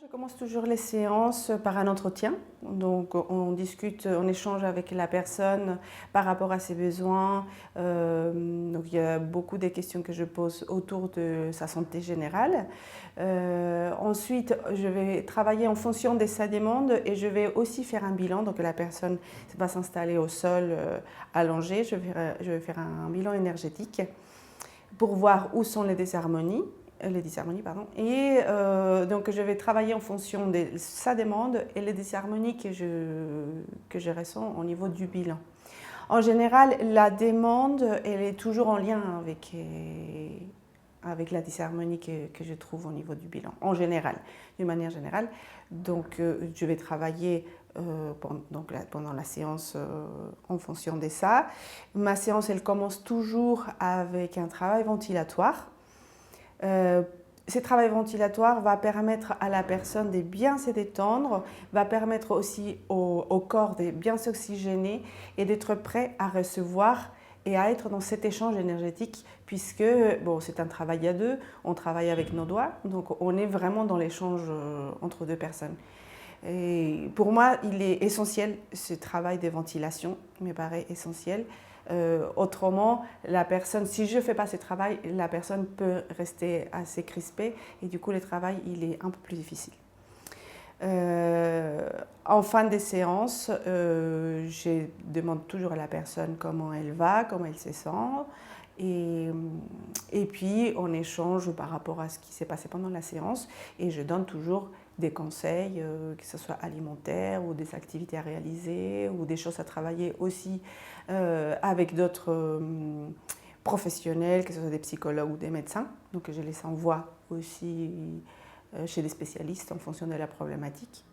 Je commence toujours les séances par un entretien. Donc on discute, on échange avec la personne par rapport à ses besoins. Donc il y a beaucoup de questions que je pose autour de sa santé générale. Ensuite, je vais travailler en fonction de sa demande et je vais aussi faire un bilan. Donc la personne va s'installer au sol allongé. Je vais faire un bilan énergétique pour voir où sont les disharmonies. Et donc je vais travailler en fonction de sa demande et les disharmonies que je ressens au niveau du bilan. En général, la demande, elle est toujours en lien avec la disharmonie que je trouve au niveau du bilan, en général, d'une manière générale. Donc je vais travailler pendant la séance en fonction de ça. Ma séance, elle commence toujours avec un travail ventilatoire. Ce travail ventilatoire va permettre à la personne de bien se détendre, va permettre aussi au corps de bien s'oxygéner et d'être prêt à recevoir et à être dans cet échange énergétique puisque bon, c'est un travail à deux, on travaille avec nos doigts, donc on est vraiment dans l'échange entre deux personnes. Et pour moi, il est essentiel ce travail de ventilation, il me paraît essentiel. Autrement, la personne, si je ne fais pas ce travail, la personne peut rester assez crispée et du coup le travail il est un peu plus difficile. En fin de séance, je demande toujours à la personne comment elle va, comment elle se sent. Et puis on échange par rapport à ce qui s'est passé pendant la séance et je donne toujours des conseils, que ce soit alimentaires ou des activités à réaliser ou des choses à travailler aussi avec d'autres professionnels, que ce soit des psychologues ou des médecins. Donc je les envoie aussi chez des spécialistes en fonction de la problématique.